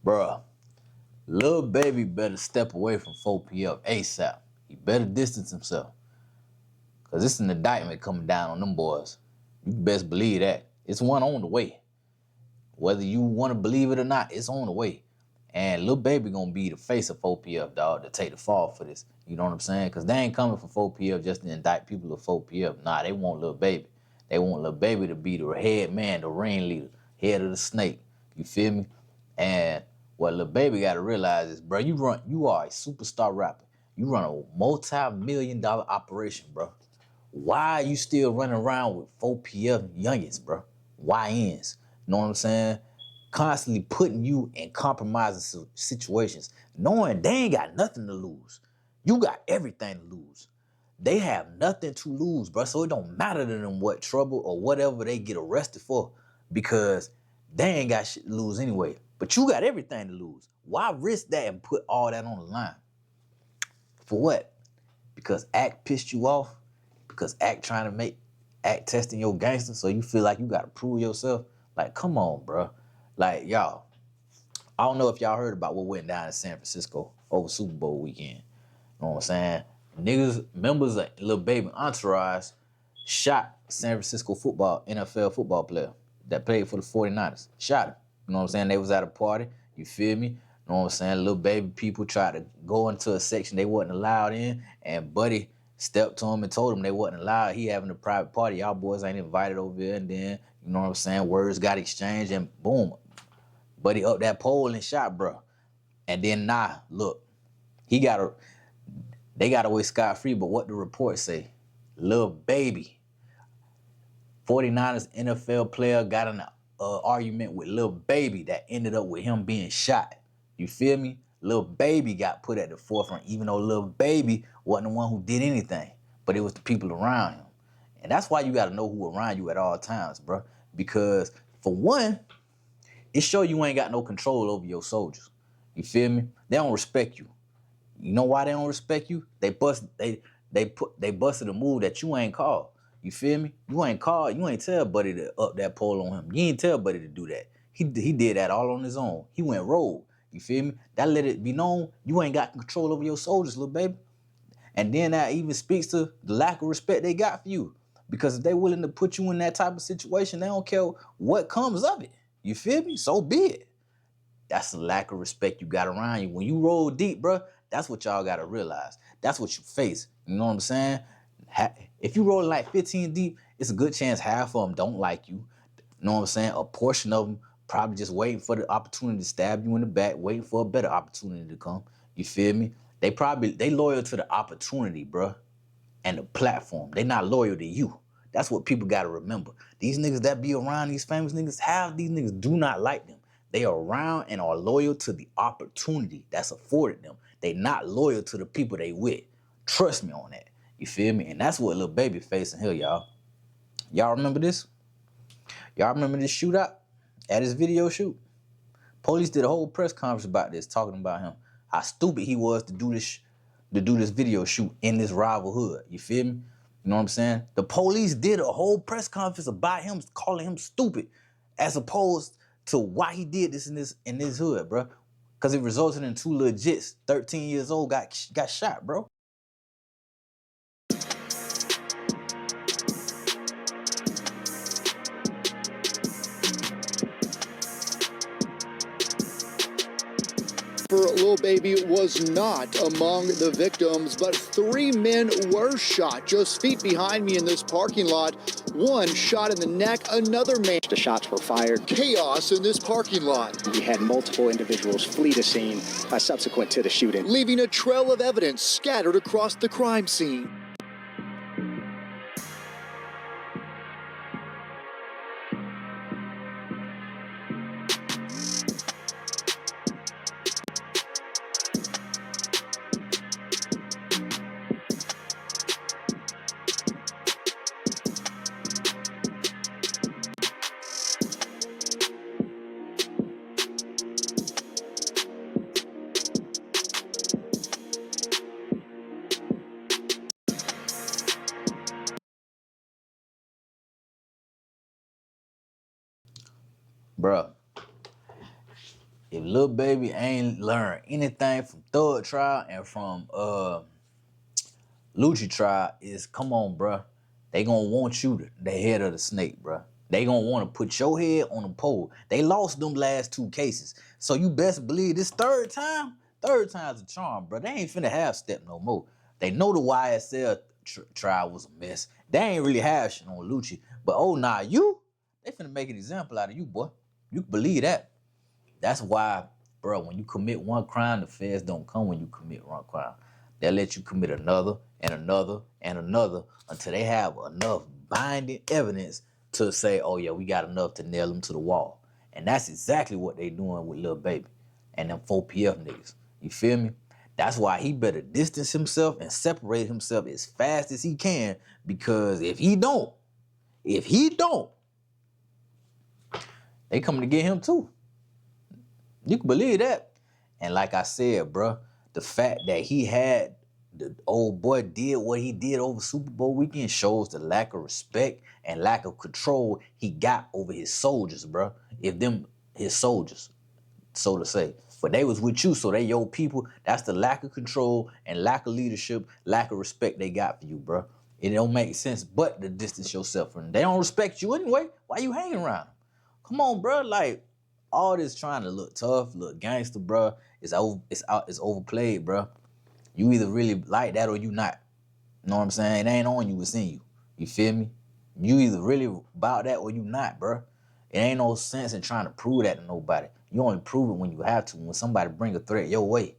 Bruh, Lil Baby better step away from 4PF ASAP. He better distance himself. Cause it's an indictment coming down on them boys. You best believe that. It's one on the way. Whether you want to believe it or not, it's on the way. And Lil Baby gonna be the face of 4PF, dog, to take the fall for this. You know what I'm saying? Cause they ain't coming for 4PF just to indict people of 4PF. Nah, they want Lil Baby. They want Lil Baby to be the head man, the ringleader, head of the snake. You feel me? And what Lil Baby gotta realize is, bro, you are a superstar rapper. You run a multi-million-dollar operation, bro. Why are you still running around with 4PF youngins, bro? YNs. You know what I'm saying? Constantly putting you in compromising situations, knowing they ain't got nothing to lose. You got everything to lose. They have nothing to lose, bro. So it don't matter to them what trouble or whatever they get arrested for, because they ain't got shit to lose anyway. But you got everything to lose. Why risk that and put all that on the line? For what? Because Act pissed you off? Because Act trying to make Act testing your gangster, so you feel like you gotta prove yourself? Like, come on, bro. Like, y'all, I don't know if y'all heard about what went down in San Francisco over Super Bowl weekend. You know what I'm saying? Niggas, members of Lil Baby entourage shot San Francisco NFL football player that played for the 49ers. Shot him. You know what I'm saying? They was at a party. You feel me? You know what I'm saying? Lil Baby people tried to go into a section they wasn't allowed in, and Buddy stepped to him and told him they wasn't allowed. He having a private party. Y'all boys ain't invited over here. And then, you know what I'm saying? Words got exchanged, and boom, Buddy up that pole and shot, bro. And then look, they got away scot-free, but what the report say? Lil Baby, 49ers NFL player, got in an argument with Lil Baby that ended up with him being shot. You feel me? Lil Baby got put at the forefront, even though Lil Baby wasn't the one who did anything, but it was the people around him. And that's why you got to know who around you at all times, bro. Because for one, it show you ain't got no control over your soldiers. You feel me? They don't respect you. You know why they don't respect you? They busted a move that you ain't called. You feel me? You ain't called. You ain't tell Buddy to up that pole on him. You ain't tell Buddy to do that. He did that all on his own. He went rogue. You feel me? That let it be known you ain't got control over your soldiers, Lil Baby. And then that even speaks to the lack of respect they got for you. Because if they willing to put you in that type of situation, they don't care what comes of it. You feel me? So be it. That's the lack of respect you got around you. When you roll deep, bro, that's what y'all gotta realize. That's what you face. You know what I'm saying? If you roll like 15 deep, it's a good chance half of them don't like you. You know what I'm saying? A portion of them probably just waiting for the opportunity to stab you in the back, waiting for a better opportunity to come. You feel me? They loyal to the opportunity, bro, and the platform. They not loyal to you. That's what people gotta remember. These niggas that be around these famous niggas, half these niggas do not like them. They are around and are loyal to the opportunity that's afforded them. They not loyal to the people they with. Trust me on that. You feel me? And that's what Lil Baby facing here, y'all. Y'all remember this? Y'all remember this shootout at his video shoot? Police did a whole press conference about this, talking about him, how stupid he was to do this video shoot in this rival hood. You feel me? You know what I'm saying? The police did a whole press conference about him, calling him stupid, as opposed to why he did this in this hood, bro. Because it resulted in two legits, 13 years old, got shot, bro. Lil Baby was not among the victims, but 3 men were shot just feet behind me in this parking lot. One shot in the neck, another man. The shots were fired. Chaos in this parking lot. We had multiple individuals flee the scene subsequent to the shooting, leaving a trail of evidence scattered across the crime scene. Bruh, if Lil Baby ain't learned anything from Thug Trial and from Lucci Trial, is come on, bruh. They gonna want you the head of the snake, bruh. They gonna want to put your head on the pole. They lost them last 2 cases. So you best believe this third time's a charm, bruh. They ain't finna half step no more. They know the YSL trial was a mess. They ain't really have shit on Lucci. But oh nah, they finna make an example out of you, boy. You can believe that. That's why, bro, when you commit one crime, the feds don't come when you commit one crime. They'll let you commit another and another and another until they have enough binding evidence to say, oh yeah, we got enough to nail them to the wall. And that's exactly what they doing with Lil Baby and them 4PF niggas. You feel me? That's why he better distance himself and separate himself as fast as he can, because if he don't, they coming to get him too. You can believe that. And like I said, bro, the fact that the old boy did what he did over Super Bowl weekend shows the lack of respect and lack of control he got over his soldiers, bro. His soldiers, so to say. But they was with you, so they your people. That's the lack of control and lack of leadership, lack of respect they got for you, bro. It don't make sense but to distance yourself from them. They don't respect you anyway. Why you hanging around them? Come on, bro. Like, all this trying to look tough, look gangster, bro, it's overplayed, bro. You either really like that or you not. You know what I'm saying? It ain't on you, it's in you. You feel me? You either really about that or you not, bro. It ain't no sense in trying to prove that to nobody. You only prove it when you have to, when somebody bring a threat your way.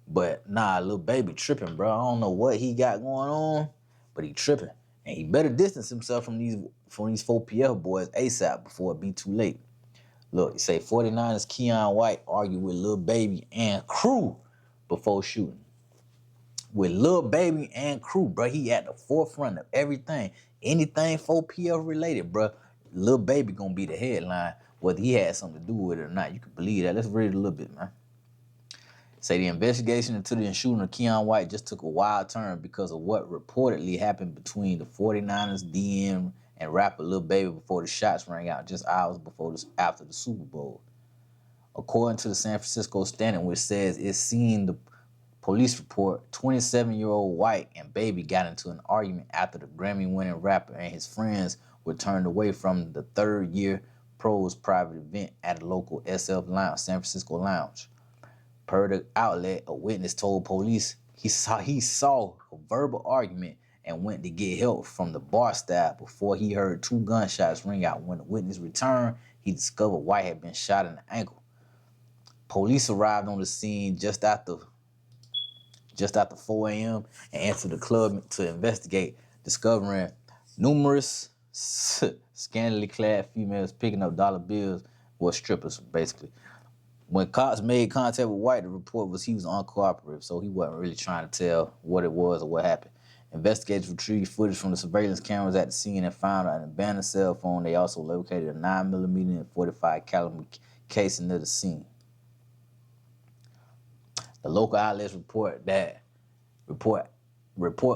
But nah, Lil Baby tripping, bro. I don't know what he got going on, but he tripping. And he better distance himself from these 4PF boys ASAP before it be too late. Look, you say 49ers Keon White argued with Lil Baby and crew before shooting. With Lil Baby and crew, bro, he at the forefront of everything. Anything 4PF related, bro, Lil Baby gonna be the headline, whether he had something to do with it or not. You can believe that. Let's read it a little bit, man. Say the investigation into the shooting of Keon White just took a wild turn because of what reportedly happened between the 49ers DM and rapper Lil Baby before the shots rang out just hours after the Super Bowl. According to the San Francisco Standard, which says it's seen the police report, 27-year-old White and Baby got into an argument after the Grammy-winning rapper and his friends were turned away from the third-year pros private event at a local SF lounge, San Francisco lounge. Per the outlet, a witness told police he saw a verbal argument and went to get help from the bar staff before he heard 2 gunshots ring out. When the witness returned, he discovered White had been shot in the ankle. Police arrived on the scene just after 4 a.m. and entered the club to investigate, discovering numerous scantily clad females picking up dollar bills, or strippers, basically. When cops made contact with White, the report was he was uncooperative, so he wasn't really trying to tell what it was or what happened. Investigators retrieved footage from the surveillance cameras at the scene and found an abandoned cell phone. They also located a 9mm and 45 caliber casing near the scene. The local outlets report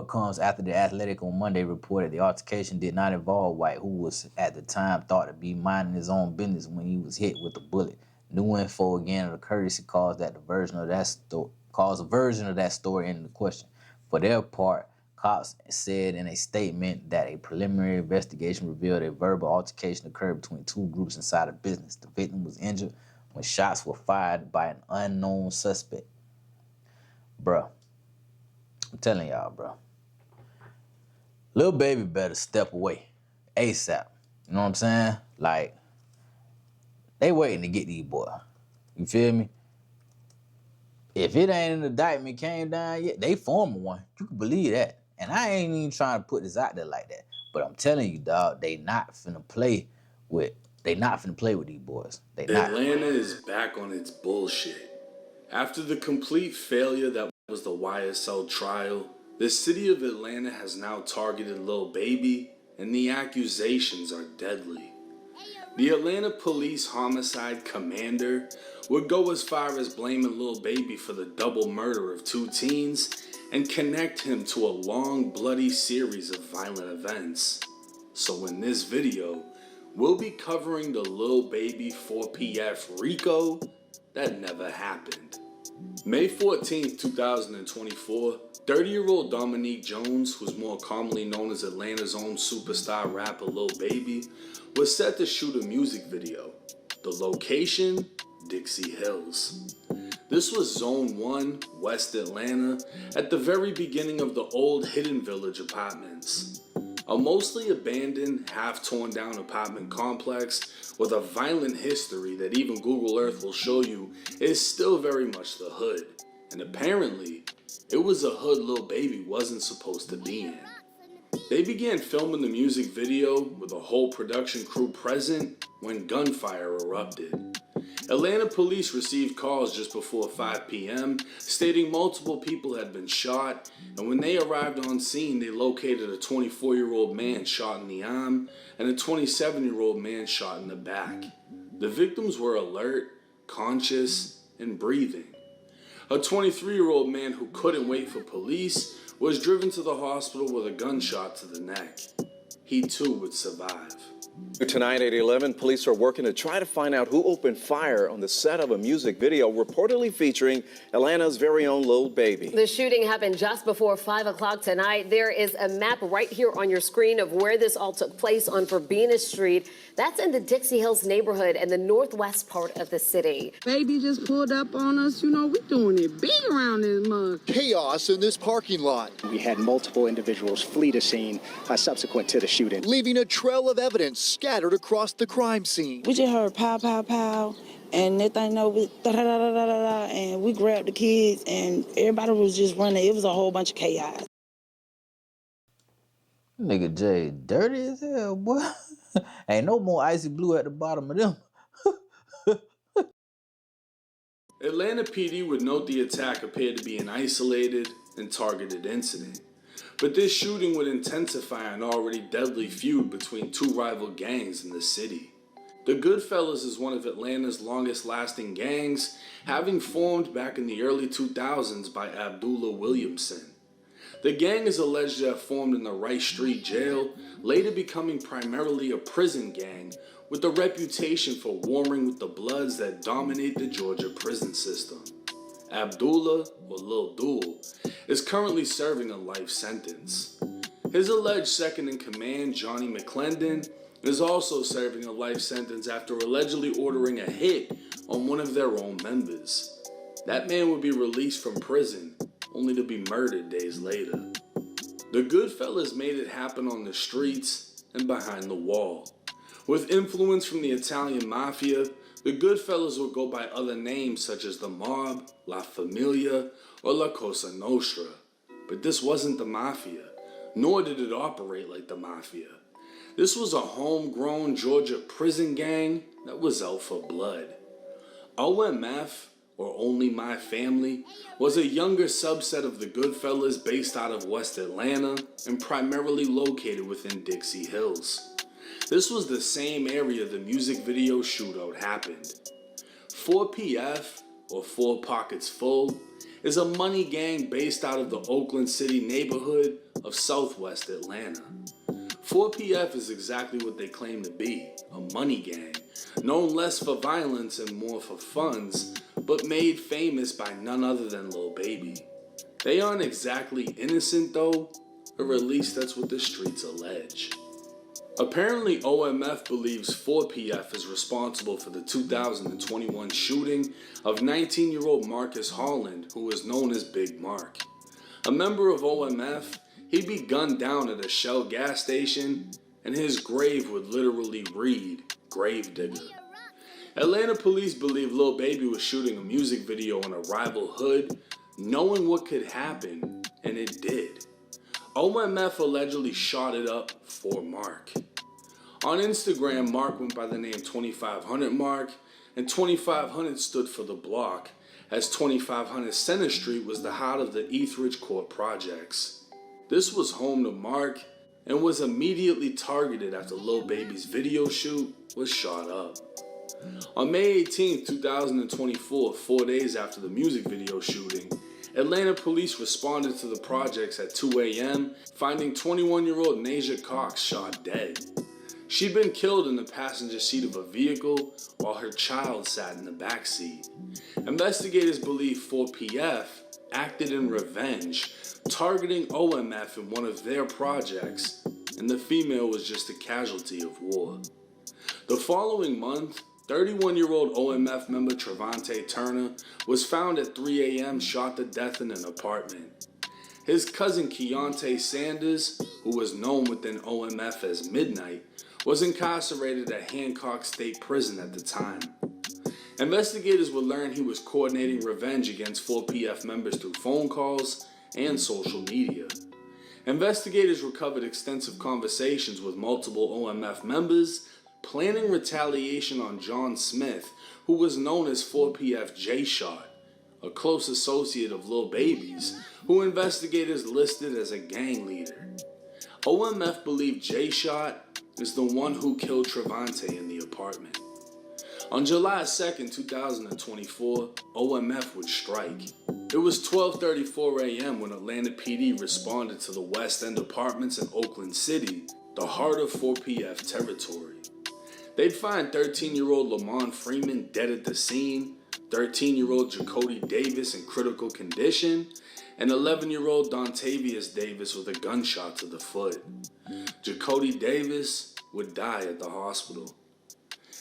comes after The Athletic on Monday reported the altercation did not involve White, who was at the time thought to be minding his own business when he was hit with a bullet. New info again of the courtesy calls a version of that story into question. For their part, cops said in a statement that a preliminary investigation revealed a verbal altercation occurred between 2 groups inside a business. The victim was injured when shots were fired by an unknown suspect. Bruh, I'm telling y'all, bro. Lil Baby better step away ASAP. You know what I'm saying? Like, they waiting to get these boys. You feel me? If it ain't an indictment came down yet, they forming one. You can believe that. And I ain't even trying to put this out there like that. But I'm telling you, dog, they not finna play with these boys. They not. Atlanta is back on its bullshit. After the complete failure that was the YSL trial, the city of Atlanta has now targeted Lil Baby, and the accusations are deadly. The Atlanta Police Homicide Commander would go as far as blaming Lil Baby for the double murder of 2 teens and connect him to a long, bloody series of violent events. So in this video, we'll be covering the Lil Baby 4PF RICO that never happened. May 14, 2024, 30-year-old Dominique Jones, who's more commonly known as Atlanta's own superstar rapper Lil Baby, was set to shoot a music video. The location? Dixie Hills. This was Zone 1, West Atlanta, at the very beginning of the old Hidden Village apartments. A mostly abandoned, half-torn-down apartment complex with a violent history that even Google Earth will show you is still very much the hood. And apparently, it was a hood Lil Baby wasn't supposed to be in. They began filming the music video with a whole production crew present when gunfire erupted. Atlanta police received calls just before 5 p.m. stating multiple people had been shot, and when they arrived on scene, they located a 24-year-old man shot in the arm and a 27-year-old man shot in the back. The victims were alert, conscious, and breathing. A 23-year-old man who couldn't wait for police was driven to the hospital with a gunshot to the neck. He too would survive. Tonight at 11, police are working to try to find out who opened fire on the set of a music video reportedly featuring Atlanta's very own Lil Baby. The shooting happened just before 5 o'clock tonight. There is a map right here on your screen of where this all took place on Verbena Street. That's in the Dixie Hills neighborhood in the northwest part of the city. Baby just pulled up on us. You know, we doing it big around this mug. Chaos in this parking lot, We had multiple individuals flee the scene subsequent to the shooting. leaving a trail of evidence scattered across the crime scene. We just heard pow, pow, pow, and that thing know we da-da-da-da-da-da, and we grabbed the kids, and everybody was just running. It was a whole bunch of chaos. Nigga Jay dirty as hell, boy. Ain't no more icy blue at the bottom of them. Atlanta PD would note the attack appeared to be an isolated and targeted incident. But this shooting would intensify an already deadly feud between two rival gangs in the city. The Goodfellas is one of Atlanta's longest-lasting gangs, having formed back in the early 2000s by Abdullah Williamson. The gang is alleged to have formed in the Rice Street Jail, later becoming primarily a prison gang with a reputation for warring with the Bloods that dominate the Georgia prison system. Abdullah, or Lil Duel, is currently serving a life sentence. His alleged second-in-command, Johnny McClendon, is also serving a life sentence after allegedly ordering a hit on one of their own members. That man would be released from prison, only to be murdered days later. The Goodfellas made it happen on the streets and behind the wall. With influence from the Italian Mafia, the Goodfellas would go by other names such as the Mob, La Familia, or La Cosa Nostra. But this wasn't the Mafia, nor did it operate like the Mafia. This was a homegrown Georgia prison gang that was out for blood. OMF, or Only My Family, was a younger subset of the Goodfellas based out of West Atlanta and primarily located within Dixie Hills. This was the same area the music video shootout happened. 4PF, or Four Pockets Full, is a money gang based out of the Oakland City neighborhood of Southwest Atlanta. 4PF is exactly what they claim to be, a money gang, known less for violence and more for funds, but made famous by none other than Lil Baby. They aren't exactly innocent though, or at least that's what the streets allege. Apparently OMF believes 4PF is responsible for the 2021 shooting of 19-year-old Marcus Holland, who is known as Big Mark. A member of OMF, he'd be gunned down at a Shell gas station, and his grave would literally read, Gravedigger. Atlanta police believe Lil Baby was shooting a music video in a rival hood, knowing what could happen, and it did. OMF allegedly shot it up for Mark. On Instagram, Mark went by the name 2500 Mark, and 2500 stood for the block, as 2500 Center Street was the heart of the Etheridge Court projects. This was home to Mark, and was immediately targeted after Lil Baby's video shoot was shot up. On May 18, 2024, 4 days after the music video shooting, Atlanta police responded to the projects at 2 a.m., finding 21-year-old Nasia Cox shot dead. She'd been killed in the passenger seat of a vehicle while her child sat in the back seat. Investigators believe 4PF acted in revenge, targeting OMF in one of their projects, and the female was just a casualty of war. The following month, 31-year-old OMF member Trevante Turner was found at 3 a.m. shot to death in an apartment. His cousin Keontae Sanders, who was known within OMF as Midnight, was incarcerated at Hancock State Prison at the time. Investigators would learn he was coordinating revenge against 4PF members through phone calls and social media. Investigators recovered extensive conversations with multiple OMF members, planning retaliation on John Smith, who was known as 4PF J-Shot, a close associate of Lil Baby's, who investigators listed as a gang leader. OMF believed J-Shot is the one who killed Trevante in the apartment. On July 2nd, 2024, OMF would strike. It was 12:34 a.m. when Atlanta PD responded to the West End Apartments in Oakland City, the heart of 4PF territory. They'd find 13-year-old Lamont Freeman dead at the scene, 13-year-old Jacody Davis in critical condition, and 11-year-old Dontavius Davis with a gunshot to the foot. Jacody Davis would die at the hospital.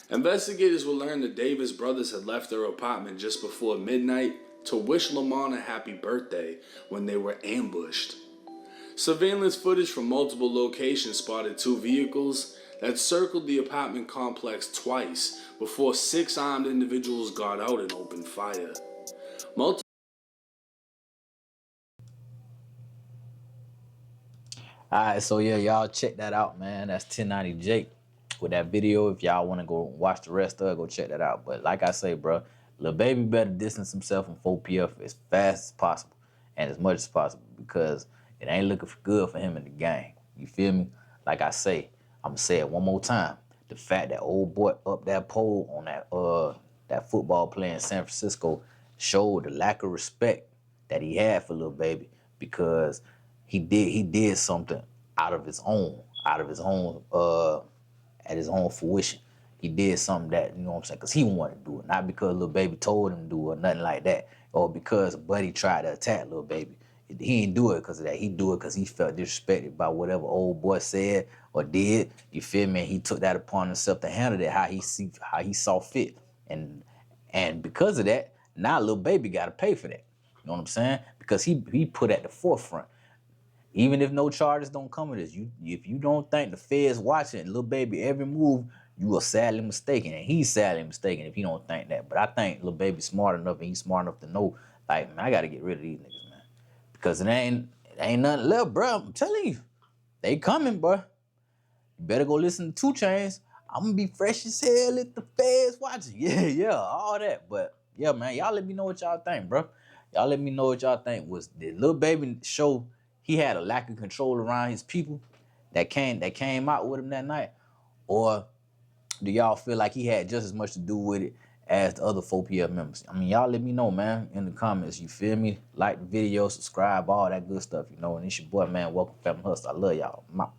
Investigators would learn the Davis brothers had left their apartment just before midnight to wish Lamont a happy birthday when they were ambushed. Surveillance footage from multiple locations spotted two vehicles that circled the apartment complex twice before 6 armed individuals got out and opened fire. Alright, so yeah, y'all check that out, man. That's 1090 Jake with that video. If y'all want to go watch the rest of it, go check that out. But like I say, bro, Lil Baby better distance himself from 4PF as fast as possible and as much as possible, because it ain't looking good for him in the game. You feel me? Like I say, I'm gonna say it one more time. The fact that old boy up that pole on that football player in San Francisco showed the lack of respect that he had for Lil Baby, because he did something out of his own at his own fruition. He did something that, you know what I'm saying, because he wanted to do it, not because Lil Baby told him to do it or nothing like that, or because Buddy tried to attack Lil Baby. He didn't do it because of that. He do it because he felt disrespected by whatever old boy said or did. You feel me? He took that upon himself to handle it how he saw fit, and because of that, now Lil Baby got to pay for that. You know what I'm saying? Because he put at the forefront. Even if no charges don't come with this, if you don't think the feds watching Lil Baby every move, you are sadly mistaken, and he's sadly mistaken if he don't think that. But I think Lil Baby's smart enough, and he's smart enough to know, like, man, I got to get rid of these niggas, man, because it ain't nothing left, bro. I'm telling you, they coming, bro. You better go listen to 2 Chainz. I'm gonna be fresh as hell if the feds watching. Yeah, all that. But yeah, man, y'all let me know what y'all think, bro. Y'all let me know what y'all think. Did Lil Baby show he had a lack of control around his people that came out with him that night? Or do y'all feel like he had just as much to do with it as the other 4PF members? I mean, y'all let me know, man, in the comments. You feel me? Like the video, subscribe, all that good stuff, you know. And it's your boy, man. Welcome, Family Hustle. I love y'all. I'm out.